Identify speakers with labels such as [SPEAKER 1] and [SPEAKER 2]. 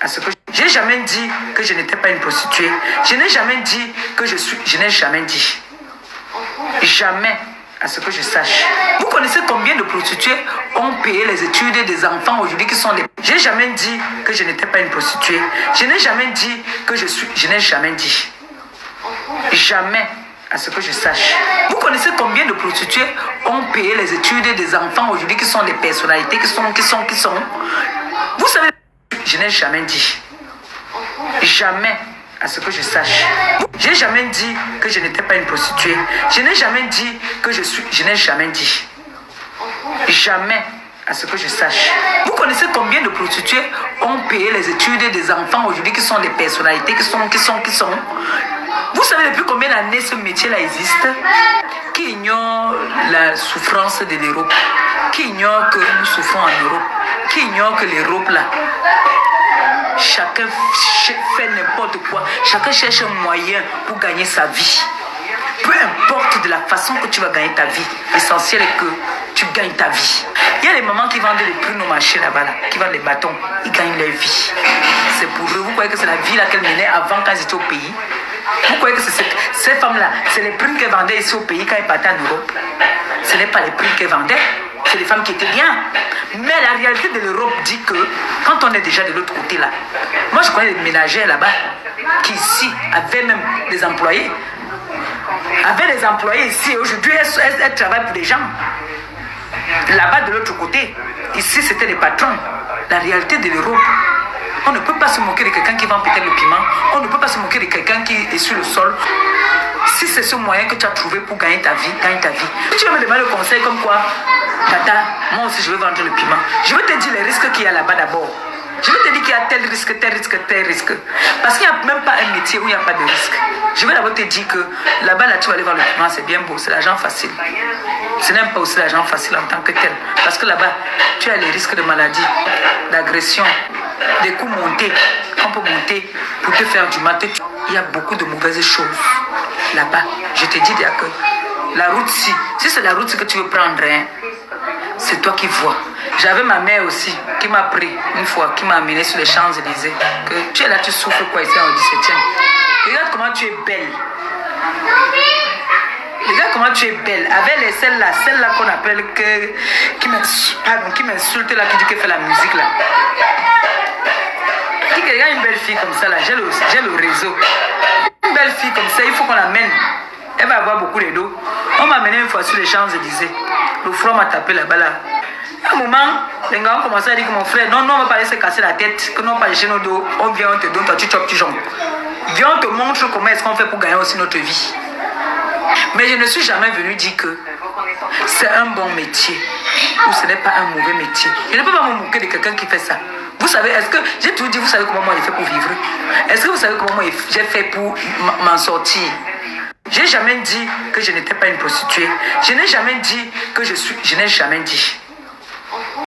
[SPEAKER 1] à ce que j'ai jamais dit que je n'étais pas une prostituée. Je n'ai jamais dit que je suis. Je n'ai jamais dit. Jamais, à ce que je sache. Vous connaissez combien de prostituées ont payé les études des enfants aujourd'hui qui sont des... J'ai jamais dit que je n'étais pas une prostituée. Je n'ai jamais dit que je suis... Je n'ai jamais dit. Jamais, à ce que je sache. Vous connaissez combien de prostituées ont payé les études des enfants aujourd'hui qui sont des personnalités, qui sont... Vous savez, je n'ai jamais dit. Jamais, à ce que je sache. J'ai jamais dit que je n'étais pas une prostituée. Je n'ai jamais dit que je suis... Je n'ai jamais dit. Jamais, à ce que je sache. Vous connaissez combien de prostituées ont payé les études des enfants aujourd'hui qui sont des personnalités, qui sont... Vous savez depuis combien d'années ce métier-là existe? Qui ignore la souffrance de l'Europe? Qui ignore que nous souffrons en Europe? Qui ignore que l'Europe là, chacun fait n'importe quoi. Chacun cherche un moyen pour gagner sa vie. Peu importe de la façon que tu vas gagner ta vie, l'essentiel est que tu gagnes ta vie. Il y a les mamans qui vendent les prunes au marché là-bas, là, qui vendent les bâtons, ils gagnent leur vie. C'est pour eux. Vous croyez que c'est la vie là qu'elles menaient avant quand elles étaient au pays? Vous croyez que ces femmes-là, c'est les prunes qu'elles vendaient ici au pays quand elles partaient en Europe? Ce n'est pas les prunes qu'elles vendaient, c'est les femmes qui étaient bien. Mais la réalité de l'Europe dit que quand on est déjà de l'autre côté là, moi je connais des ménagères là-bas qui ici avaient même des employés. Avaient des employés ici et aujourd'hui elles travaillent pour des gens. Là-bas de l'autre côté, ici c'était les patrons. La réalité de l'Europe. On ne peut pas se moquer de quelqu'un qui vend peut-être le piment. On ne peut pas se moquer de quelqu'un qui est sur le sol. Si c'est ce moyen que tu as trouvé pour gagner ta vie, gagne ta vie. Si tu veux me demander le conseil comme quoi, tata, moi aussi je veux vendre le piment. Je vais te dire les risques qu'il y a là-bas d'abord. Je vais te dire qu'il y a tel risque, tel risque, tel risque. Parce qu'il n'y a même pas un métier où il n'y a pas de risque. Je vais d'abord te dire que là-bas, là, tu vas aller vendre le piment, c'est bien beau, c'est l'argent facile. Ce n'est pas aussi l'argent facile en tant que tel. Parce que là-bas, tu as les risques de maladie, d'agression, des coups montés. On peut monter pour te faire du mal. Il y a beaucoup de mauvaises choses là-bas. Je te dis déjà que la route, si c'est la route que tu veux prendre, hein, c'est toi qui vois. J'avais ma mère aussi qui m'a pris une fois, qui m'a amené sur les Champs-Élysées. Que tu es là, tu souffres quoi ici en 17e. Regarde comment tu es belle. Regarde comment tu es belle. Avec celle-là qu'on appelle qui m'insulte là, qui dit qu'elle fait la musique là. Regarde une belle fille comme ça là, j'ai le réseau. Une belle fille comme ça, il faut qu'on l'amène. Elle va avoir beaucoup de dos. On m'a amené une fois sur les Champs-Élysées. Le froid m'a tapé là-bas là. À un moment, les gars ont commencé à dire que mon frère, non, on va pas laisser casser la tête, que non, pas lécher nos dos. On vient, on te donne, toi tu chopes, tu jambes. Viens, on te montre comment est-ce qu'on fait pour gagner aussi notre vie. Mais je ne suis jamais venu dire que c'est un bon métier ou ce n'est pas un mauvais métier. Je ne peux pas me moquer de quelqu'un qui fait ça. Vous savez, est-ce que, j'ai tout dit, vous savez comment moi j'ai fait pour vivre? Est-ce que vous savez comment moi j'ai fait pour m'en sortir? J'ai jamais dit que je n'étais pas une prostituée. Je n'ai jamais dit que je suis... Je n'ai jamais dit.